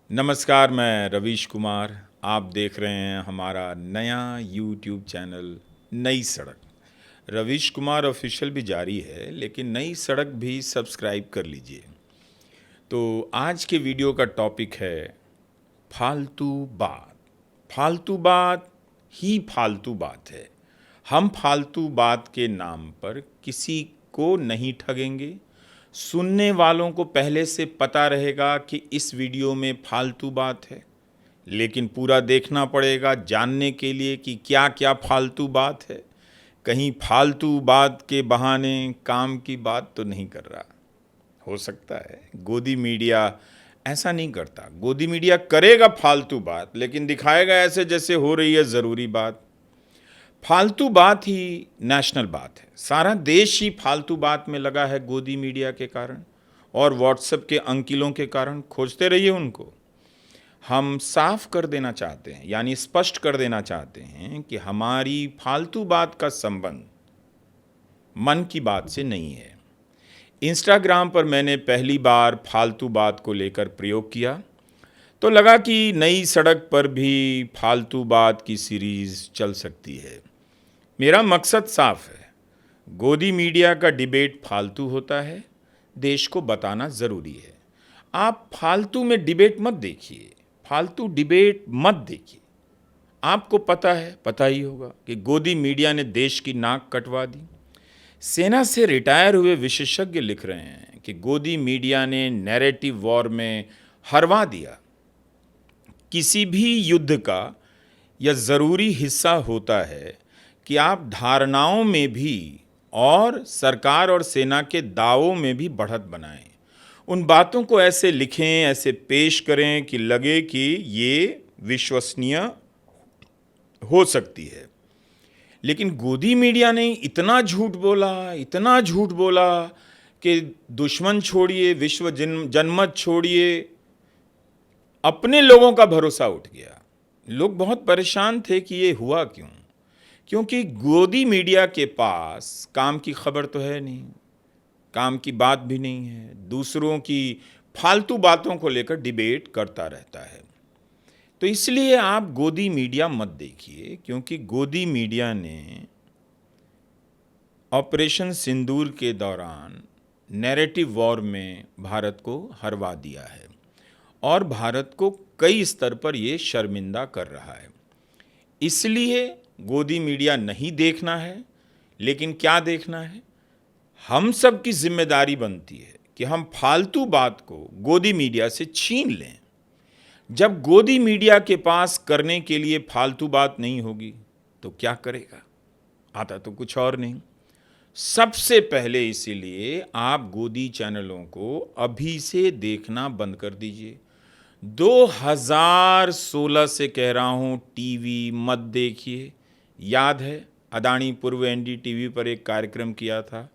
नमस्कार, मैं रवीश कुमार। आप देख रहे हैं हमारा नया यूट्यूब चैनल नई सड़क। रवीश कुमार ऑफिशियल भी जारी है, लेकिन नई सड़क भी सब्सक्राइब कर लीजिए। तो आज के वीडियो का टॉपिक है फालतू बात। फालतू बात ही फालतू बात है। हम फालतू बात के नाम पर किसी को नहीं ठगेंगे। सुनने वालों को पहले से पता रहेगा कि इस वीडियो में फालतू बात है, लेकिन पूरा देखना पड़ेगा जानने के लिए कि क्या क्या फालतू बात है। कहीं फालतू बात के बहाने काम की बात तो नहीं कर रहा। हो सकता है गोदी मीडिया ऐसा नहीं करता। गोदी मीडिया करेगा फालतू बात, लेकिन दिखाएगा ऐसे जैसे हो रही है ज़रूरी बात। फालतू बात ही नेशनल बात है। सारा देश ही फालतू बात में लगा है गोदी मीडिया के कारण और व्हाट्सएप के अंकिलों के कारण। खोजते रहिए उनको। हम साफ कर देना चाहते हैं, यानी स्पष्ट कर देना चाहते हैं कि हमारी फालतू बात का संबंध मन की बात से नहीं है। इंस्टाग्राम पर मैंने पहली बार फालतू बात को लेकर प्रयोग किया तो लगा कि नई सड़क पर भी फालतू बात की सीरीज चल सकती है। मेरा मकसद साफ है। गोदी मीडिया का डिबेट फालतू होता है, देश को बताना ज़रूरी है। आप फालतू में डिबेट मत देखिए, फालतू डिबेट मत देखिए। आपको पता है, पता ही होगा कि गोदी मीडिया ने देश की नाक कटवा दी। सेना से रिटायर हुए विशेषज्ञ लिख रहे हैं कि गोदी मीडिया ने नैरेटिव वॉर में हरवा दिया। किसी भी युद्ध का यह ज़रूरी हिस्सा होता है कि आप धारणाओं में भी और सरकार और सेना के दावों में भी बढ़त बनाएं। उन बातों को ऐसे लिखें, ऐसे पेश करें कि लगे कि ये विश्वसनीय हो सकती है। लेकिन गोदी मीडिया ने इतना झूठ बोला, इतना झूठ बोला कि दुश्मन छोड़िए, विश्व जनमत छोड़िए, अपने लोगों का भरोसा उठ गया। लोग बहुत परेशान थे कि ये हुआ क्यों। क्योंकि गोदी मीडिया के पास काम की खबर तो है नहीं, काम की बात भी नहीं है, दूसरों की फालतू बातों को लेकर डिबेट करता रहता है। तो इसलिए आप गोदी मीडिया मत देखिए, क्योंकि गोदी मीडिया ने ऑपरेशन सिंदूर के दौरान नैरेटिव वॉर में भारत को हरवा दिया है और भारत को कई स्तर पर ये शर्मिंदा कर रहा है। इसलिए गोदी मीडिया नहीं देखना है। लेकिन क्या देखना है? हम सब की जिम्मेदारी बनती है कि हम फालतू बात को गोदी मीडिया से छीन लें। जब गोदी मीडिया के पास करने के लिए फालतू बात नहीं होगी तो क्या करेगा? आता तो कुछ और नहीं। सबसे पहले इसीलिए आप गोदी चैनलों को अभी से देखना बंद कर दीजिए। 2016 से कह रहा हूं टीवी मत देखिए। याद है अदानी पूर्व एनडीटीवी पर एक कार्यक्रम किया था,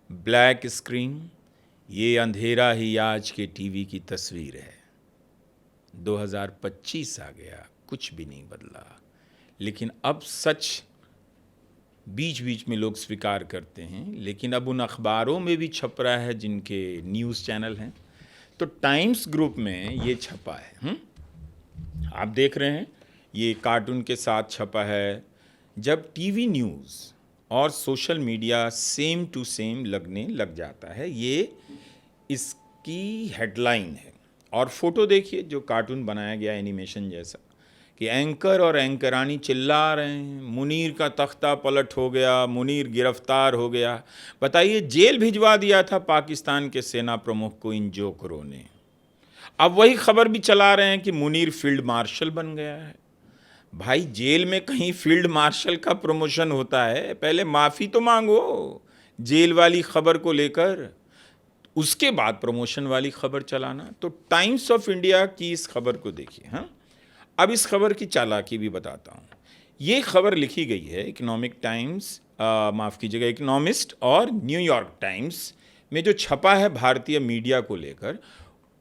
ब्लैक स्क्रीन। ये अंधेरा ही आज के टीवी की तस्वीर है। 2025 आ गया, कुछ भी नहीं बदला। लेकिन अब सच बीच बीच में लोग स्वीकार करते हैं, लेकिन अब उन अखबारों में भी छप रहा है जिनके न्यूज़ चैनल हैं। तो टाइम्स ग्रुप में ये छपा है। आप देख रहे हैं, ये कार्टून के साथ छपा है। जब टीवी न्यूज़ और social media same to same लगने लग जाता है, ये इसकी हेडलाइन है। और फोटो देखिए जो कार्टून बनाया गया एनिमेशन जैसा, कि एंकर और एंकरानी चिल्ला रहे हैं, मुनीर का तख्ता पलट हो गया, मुनीर गिरफ्तार हो गया। बताइए, जेल भिजवा दिया था पाकिस्तान के सेना प्रमुख को इन जोकरों ने। अब वही खबर भी चला रहे हैं कि मुनीर फील्ड मार्शल बन गया है। भाई, जेल में कहीं फील्ड मार्शल का प्रमोशन होता है? पहले माफ़ी तो मांगो जेल वाली खबर को लेकर, उसके बाद प्रमोशन वाली खबर चलाना। तो टाइम्स ऑफ इंडिया की इस खबर को देखिए। हाँ, अब इस खबर की चालाकी भी बताता हूँ। ये खबर लिखी गई है इकोनॉमिक टाइम्स, माफ़ कीजिएगा, इकोनॉमिस्ट और न्यूयॉर्क टाइम्स में जो छपा है भारतीय मीडिया को लेकर,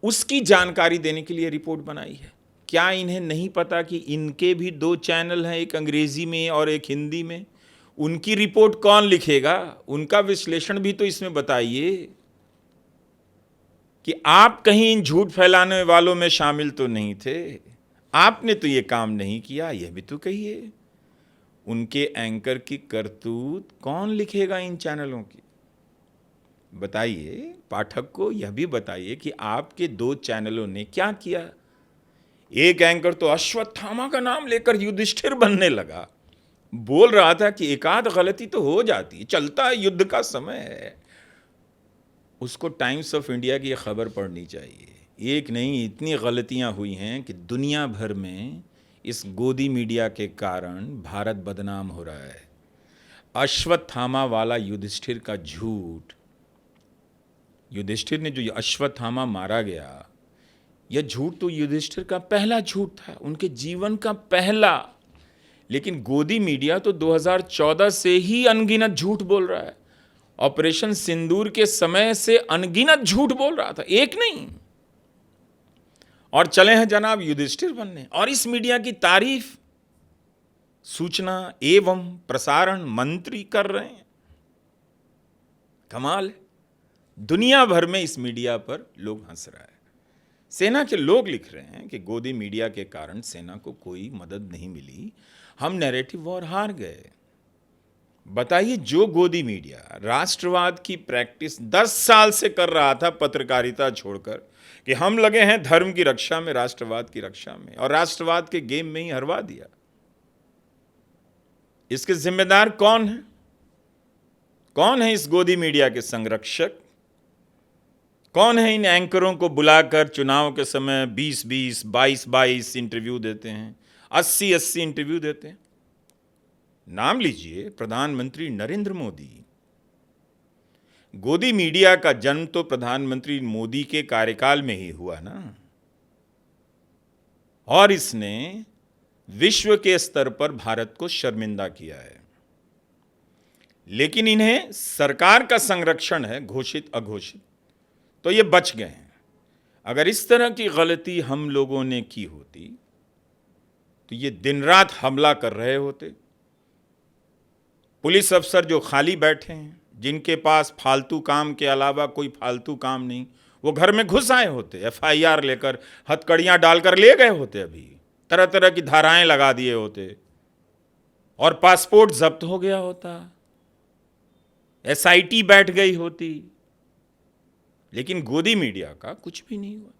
उसकी जानकारी देने के लिए रिपोर्ट बनाई है। क्या इन्हें नहीं पता कि इनके भी दो चैनल हैं, एक अंग्रेजी में और एक हिंदी में? उनकी रिपोर्ट कौन लिखेगा? उनका विश्लेषण भी तो इसमें बताइए। कि आप कहीं इन झूठ फैलाने वालों में शामिल तो नहीं थे, आपने तो ये काम नहीं किया, यह भी तो कहिए। उनके एंकर की करतूत कौन लिखेगा इन चैनलों की? बताइए, पाठक को यह भी बताइए कि आपके 2 चैनलों ने क्या किया। एक एंकर तो अश्वत्थामा का नाम लेकर युधिष्ठिर बनने लगा, बोल रहा था कि एकाध गलती तो हो जाती है, चलता है, युद्ध का समय है। उसको टाइम्स ऑफ इंडिया की खबर पढ़नी चाहिए। एक नहीं, इतनी गलतियां हुई हैं कि दुनिया भर में इस गोदी मीडिया के कारण भारत बदनाम हो रहा है। अश्वत्थामा वाला युधिष्ठिर का झूठ, युधिष्ठिर ने जो अश्वत्थामा मारा गया, यह झूठ तो युधिष्ठिर का पहला झूठ था, उनके जीवन का पहला। लेकिन गोदी मीडिया तो 2014 से ही अनगिनत झूठ बोल रहा है। ऑपरेशन सिंदूर के समय से अनगिनत झूठ बोल रहा था, एक नहीं। और चले हैं जनाब युधिष्ठिर बनने, और इस मीडिया की तारीफ सूचना एवं प्रसारण मंत्री कर रहे हैं। कमाल है, दुनिया भर में इस मीडिया पर लोग हंस रहा है। सेना के लोग लिख रहे हैं कि गोदी मीडिया के कारण सेना को कोई मदद नहीं मिली, हम नैरेटिव वॉर हार गए। बताइए, जो गोदी मीडिया राष्ट्रवाद की प्रैक्टिस 10 साल से कर रहा था पत्रकारिता छोड़कर, कि हम लगे हैं धर्म की रक्षा में, राष्ट्रवाद की रक्षा में, और राष्ट्रवाद के गेम में ही हरवा दिया। इसके जिम्मेदार कौन है? कौन है इस गोदी मीडिया के संरक्षक? कौन है इन एंकरों को बुलाकर चुनाव के समय 20-20, 22-22 इंटरव्यू देते हैं, 80-80 इंटरव्यू देते हैं? नाम लीजिए, प्रधानमंत्री नरेंद्र मोदी। गोदी मीडिया का जन्म तो प्रधानमंत्री मोदी के कार्यकाल में ही हुआ ना, और इसने विश्व के स्तर पर भारत को शर्मिंदा किया है। लेकिन इन्हें सरकार का संरक्षण है, घोषित अघोषित, तो ये बच गए हैं। अगर इस तरह की गलती हम लोगों ने की होती तो ये दिन रात हमला कर रहे होते। पुलिस अफसर जो खाली बैठे हैं, जिनके पास फालतू काम के अलावा कोई फालतू काम नहीं, वो घर में घुस आए होते, FIR लेकर हथकड़ियां डालकर ले गए होते, अभी तरह तरह की धाराएं लगा दिए होते, और पासपोर्ट जब्त हो गया होता, SIT बैठ गई होती। लेकिन गोदी मीडिया का कुछ भी नहीं हुआ।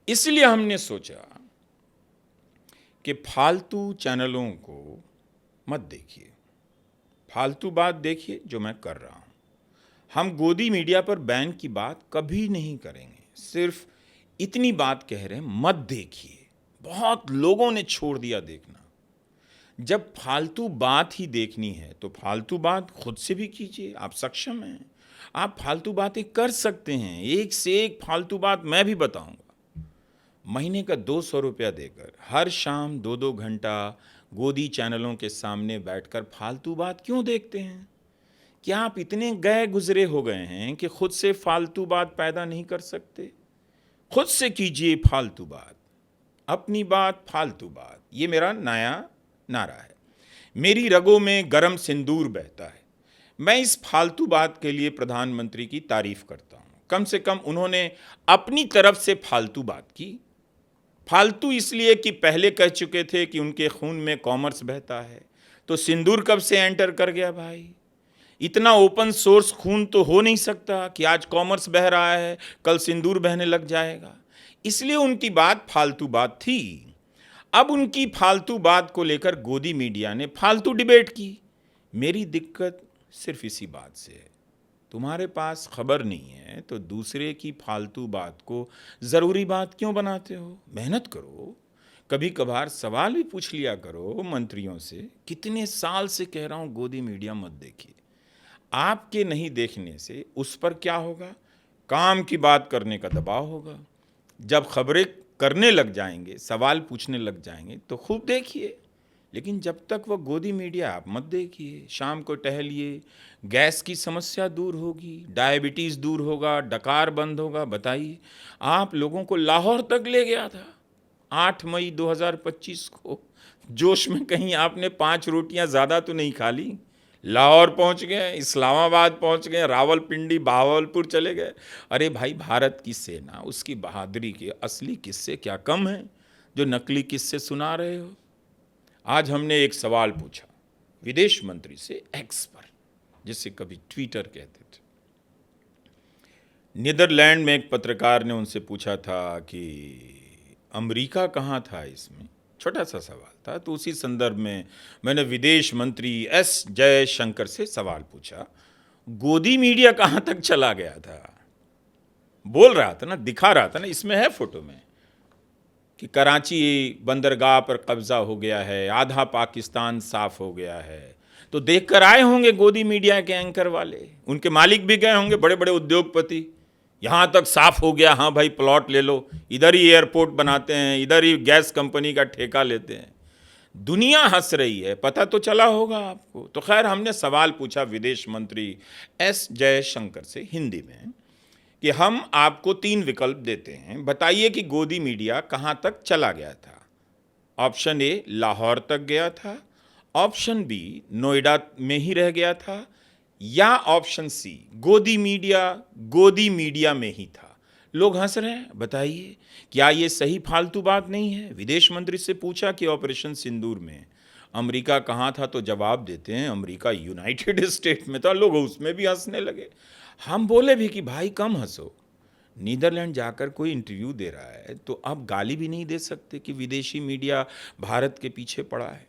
इसलिए हमने सोचा कि फालतू चैनलों को मत देखिए, फालतू बात देखिए जो मैं कर रहा हूं। हम गोदी मीडिया पर बैन की बात कभी नहीं करेंगे, सिर्फ इतनी बात कह रहे हैं, मत देखिए। बहुत लोगों ने छोड़ दिया देखना। जब फालतू बात ही देखनी है तो फालतू बात खुद से भी कीजिए, आप सक्षम हैं, आप फालतू बातें कर सकते हैं। एक से एक फालतू बात मैं भी बताऊंगा। महीने का 200 रुपया देकर हर शाम 2-2 घंटा गोदी चैनलों के सामने बैठकर फालतू बात क्यों देखते हैं? क्या आप इतने गए गुजरे हो गए हैं कि खुद से फालतू बात पैदा नहीं कर सकते? खुद से कीजिए फालतू बात, अपनी बात फालतू बात। ये मेरा नया नारा है। मेरी रगों में गरम सिंदूर बहता है। मैं इस फालतू बात के लिए प्रधानमंत्री की तारीफ करता हूं। कम से कम उन्होंने अपनी तरफ से फालतू बात की। फालतू इसलिए कि पहले कह चुके थे कि उनके खून में कॉमर्स बहता है, तो सिंदूर कब से एंटर कर गया भाई? इतना ओपन सोर्स खून तो हो नहीं सकता कि आज कॉमर्स बह रहा है, कल सिंदूर बहने लग जाएगा। इसलिए उनकी बात फालतू बात थी। अब उनकी फालतू बात को लेकर गोदी मीडिया ने फालतू डिबेट की। मेरी दिक्कत सिर्फ इसी बात से है, तुम्हारे पास खबर नहीं है तो दूसरे की फालतू बात को ज़रूरी बात क्यों बनाते हो? मेहनत करो, कभी कभार सवाल भी पूछ लिया करो मंत्रियों से। कितने साल से कह रहा हूँ गोदी मीडिया मत देखिए। आपके नहीं देखने से उस पर क्या होगा? काम की बात करने का दबाव होगा। जब खबरें करने लग जाएंगे, सवाल पूछने लग जाएंगे तो खूब देखिए। लेकिन जब तक वह गोदी मीडिया आप मत देखिए। शाम को टहलिए, गैस की समस्या दूर होगी, डायबिटीज़ दूर होगा, डकार बंद होगा। बताइए, आप लोगों को लाहौर तक ले गया था 8 मई 2025 को। जोश में कहीं आपने 5 रोटियां ज़्यादा तो नहीं खा ली? लाहौर पहुंच गए, इस्लामाबाद पहुंच गए, रावलपिंडी, बहावलपुर चले गए। अरे भाई, भारत की सेना, उसकी बहादुरी के असली किस्से क्या कम हैं जो नकली किस्से सुना रहे हो? आज हमने एक सवाल पूछा विदेश मंत्री से, एक्स पर, जिसे कभी ट्विटर कहते थे। नीदरलैंड में एक पत्रकार ने उनसे पूछा था कि अमेरिका कहाँ था इसमें, छोटा सा सवाल था। तो उसी संदर्भ में मैंने विदेश मंत्री एस जयशंकर से सवाल पूछा, गोदी मीडिया कहाँ तक चला गया था? बोल रहा था ना, दिखा रहा था ना, इसमें है फोटो में, कि कराची बंदरगाह पर कब्जा हो गया है, आधा पाकिस्तान साफ हो गया है। तो देखकर आए होंगे गोदी मीडिया के एंकर वाले, उनके मालिक भी गए होंगे, बड़े बड़े उद्योगपति। यहाँ तक साफ हो गया, हाँ भाई प्लॉट ले लो, इधर ही एयरपोर्ट बनाते हैं, इधर ही गैस कंपनी का ठेका लेते हैं। दुनिया हंस रही है, पता तो चला होगा आपको। तो खैर, हमने सवाल पूछा विदेश मंत्री एस जयशंकर से हिंदी में कि हम आपको 3 विकल्प देते हैं, बताइए कि गोदी मीडिया कहाँ तक चला गया था। ऑप्शन ए, लाहौर तक गया था, ऑप्शन बी, नोएडा में ही रह गया था, या ऑप्शन सी, गोदी मीडिया में ही था। लोग हंस रहे हैं, बताइए क्या ये सही फालतू बात नहीं है? विदेश मंत्री से पूछा कि ऑपरेशन सिंदूर में अमेरिका कहाँ था, तो जवाब देते हैं अमेरिका यूनाइटेड स्टेट में था। लोग उसमें भी हंसने लगे। हम बोले भी कि भाई कम हंसो, नीदरलैंड जाकर कोई इंटरव्यू दे रहा है तो आप गाली भी नहीं दे सकते कि विदेशी मीडिया भारत के पीछे पड़ा है।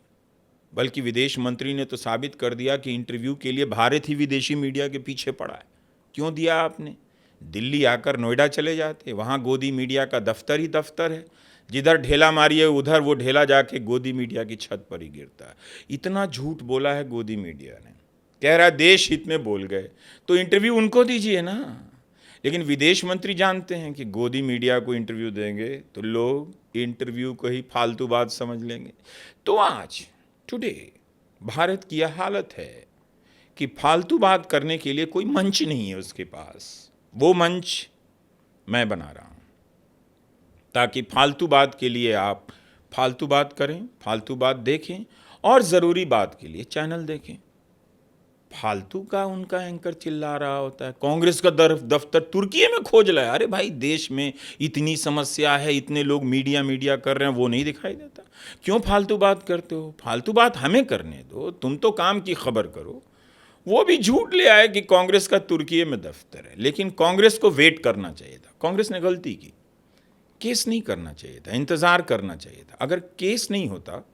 बल्कि विदेश मंत्री ने तो साबित कर दिया कि इंटरव्यू के लिए भारत ही विदेशी मीडिया के पीछे पड़ा है। क्यों दिया आपने? दिल्ली आकर नोएडा चले जाते, वहाँ गोदी मीडिया का दफ्तर ही दफ्तर है। जिधर ढेला मारिए उधर वो ढेला जाके गोदी मीडिया की छत पर ही गिरता है। इतना झूठ बोला है गोदी मीडिया ने, कह रहा है देश हित में बोल गए, तो इंटरव्यू उनको दीजिए ना। लेकिन विदेश मंत्री जानते हैं कि गोदी मीडिया को इंटरव्यू देंगे तो लोग इंटरव्यू को ही फालतू बात समझ लेंगे। तो आज टुडे भारत की यह हालत है कि फालतू बात करने के लिए कोई मंच नहीं है उसके पास। वो मंच मैं बना रहा हूं ताकि फालतू बात के लिए आप फालतू बात करें, फालतू बात देखें, और ज़रूरी बात के लिए चैनल देखें। फालतू का उनका एंकर चिल्ला रहा होता है, कांग्रेस का दफ्तर तुर्की में खोज लाया। अरे भाई, देश में इतनी समस्या है, इतने लोग मीडिया कर रहे हैं, वो नहीं दिखाई देता? क्यों फालतू बात करते हो? फालतू बात हमें करने दो, तुम तो काम की खबर करो। वो भी झूठ ले आए कि कांग्रेस का तुर्की में दफ्तर है, लेकिन कांग्रेस को वेट करना चाहिए था। कांग्रेस ने गलती की, केस नहीं करना चाहिए था, इंतज़ार करना चाहिए था। अगर केस नहीं होता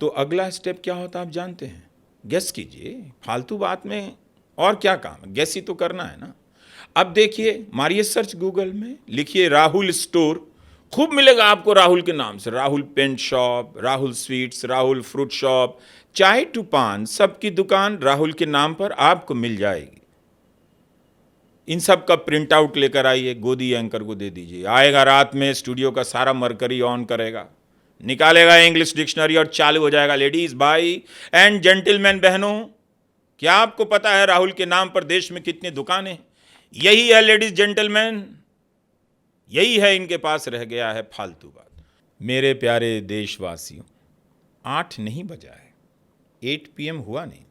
तो अगला स्टेप क्या होता आप जानते हैं? गेस कीजिए। फालतू बात में और क्या काम है, गेस ही तो करना है ना। अब देखिए, मारिए सर्च गूगल में, लिखिए राहुल स्टोर, खूब मिलेगा आपको राहुल के नाम से। Rahul paint shop, Rahul sweets, Rahul fruit shop, chai to paan, सबकी दुकान राहुल के नाम पर आपको मिल जाएगी। इन सब का प्रिंट आउट लेकर आइए, गोदी एंकर को दे दीजिए। आएगा रात में, स्टूडियो का सारा मरकरी ऑन करेगा, निकालेगा इंग्लिश डिक्शनरी और चालू हो जाएगा। लेडीज, भाई एंड जेंटलमैन, बहनों, क्या आपको पता है राहुल के नाम पर देश में कितनी दुकानें? यही है लेडीज जेंटलमैन, यही है इनके पास रह गया है फालतू बात। मेरे प्यारे देशवासियों, 8 नहीं बजा है, 8 PM हुआ नहीं,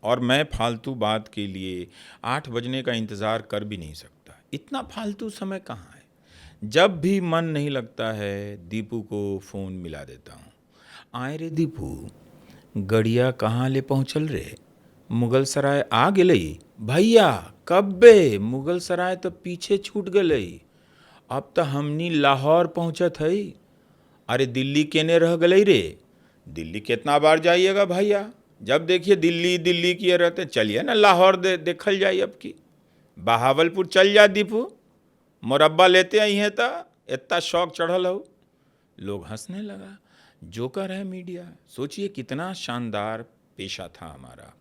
और मैं फालतू बात के लिए 8 बजने का इंतज़ार कर भी नहीं सकता। इतना फालतू समय कहाँ है? जब भी मन नहीं लगता है, दीपू को फ़ोन मिला देता हूँ। आए रे दीपू, गड़िया कहाँ ले पहुँचल रे? मुगल सराय आ गई भैया। कब बे? मुगल सराय तो पीछे छूट गई, अब तो हमनी लाहौर पहुँचत है। अरे दिल्ली केने रह गई रे? दिल्ली कितना बार जाइएगा भैया? जब देखिए दिल्ली दिल्ली किए रहते, चलिए ना लाहौर देखल जाइए। अब की बहावलपुर चल जा दीपू, मुरब्बा लेते आई हैं तो इतना शौक चढ़ल हो। लोग हंसने लगा। जोकर है मीडिया। सोचिए कितना शानदार पेशा था हमारा,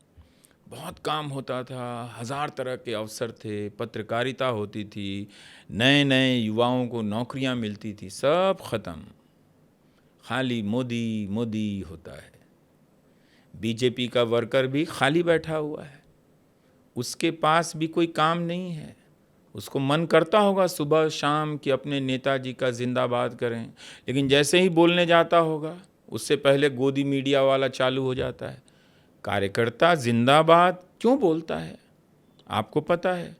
बहुत काम होता था, 1000 तरह के अवसर थे, पत्रकारिता होती थी, नए नए युवाओं को नौकरियां मिलती थी। सब ख़त्म, खाली मोदी मोदी होता है। बीजेपी का वर्कर भी खाली बैठा हुआ है, उसके पास भी कोई काम नहीं है। उसको मन करता होगा सुबह शाम कि अपने नेताजी का जिंदाबाद करें, लेकिन जैसे ही बोलने जाता होगा उससे पहले गोदी मीडिया वाला चालू हो जाता है। कार्यकर्ता जिंदाबाद क्यों बोलता है? आपको पता है,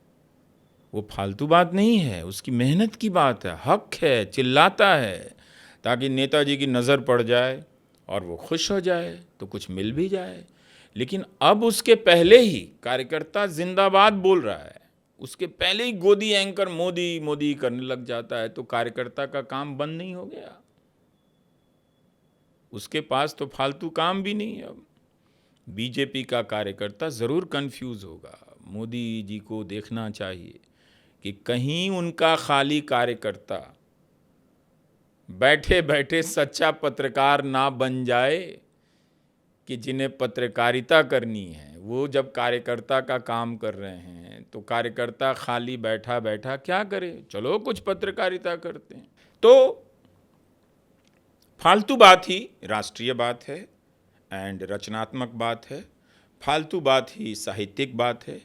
वो फालतू बात नहीं है, उसकी मेहनत की बात है, हक है, चिल्लाता है ताकि नेताजी की नज़र पड़ जाए और वो खुश हो जाए तो कुछ मिल भी जाए। लेकिन अब उसके पहले ही कार्यकर्ता जिंदाबाद बोल रहा है, उसके पहले ही गोदी एंकर मोदी मोदी करने लग जाता है, तो कार्यकर्ता का काम बंद नहीं हो गया? उसके पास तो फालतू काम भी नहीं है। अब बीजेपी का कार्यकर्ता ज़रूर कंफ्यूज होगा। मोदी जी को देखना चाहिए कि कहीं उनका खाली कार्यकर्ता बैठे बैठे सच्चा पत्रकार ना बन जाए, कि जिन्हें पत्रकारिता करनी है वो जब कार्यकर्ता का काम कर रहे हैं तो कार्यकर्ता खाली बैठा बैठा क्या करे, चलो कुछ पत्रकारिता करते हैं। तो फालतू बात ही राष्ट्रीय बात है एंड रचनात्मक बात है, फालतू बात ही साहित्यिक बात है।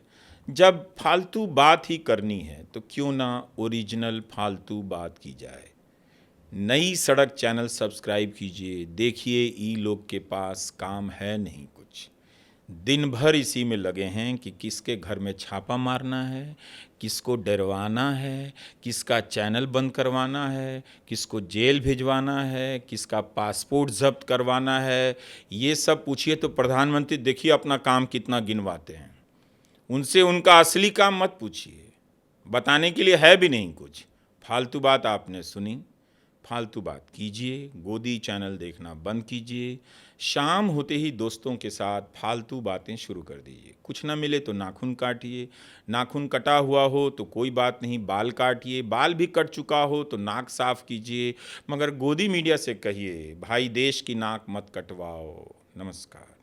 जब फालतू बात ही करनी है तो क्यों ना ओरिजिनल फालतू बात की जाए। नई सड़क चैनल सब्सक्राइब कीजिए, देखिए ई लोग के पास काम है नहीं कुछ, दिन भर इसी में लगे हैं कि किसके घर में छापा मारना है, किसको डरवाना है, किसका चैनल बंद करवाना है, किसको जेल भिजवाना है, किसका पासपोर्ट जब्त करवाना है। ये सब पूछिए तो प्रधानमंत्री देखिए अपना काम कितना गिनवाते हैं, उनसे उनका असली काम मत पूछिए, बताने के लिए है भी नहीं कुछ। फालतू बात आपने सुनी, फालतू बात कीजिए, गोदी चैनल देखना बंद कीजिए, शाम होते ही दोस्तों के साथ फालतू बातें शुरू कर दीजिए। कुछ ना मिले तो नाखून काटिए, नाखून कटा हुआ हो तो कोई बात नहीं, बाल काटिए, बाल भी कट चुका हो तो नाक साफ कीजिए, मगर गोदी मीडिया से कहिए भाई देश की नाक मत कटवाओ। नमस्कार।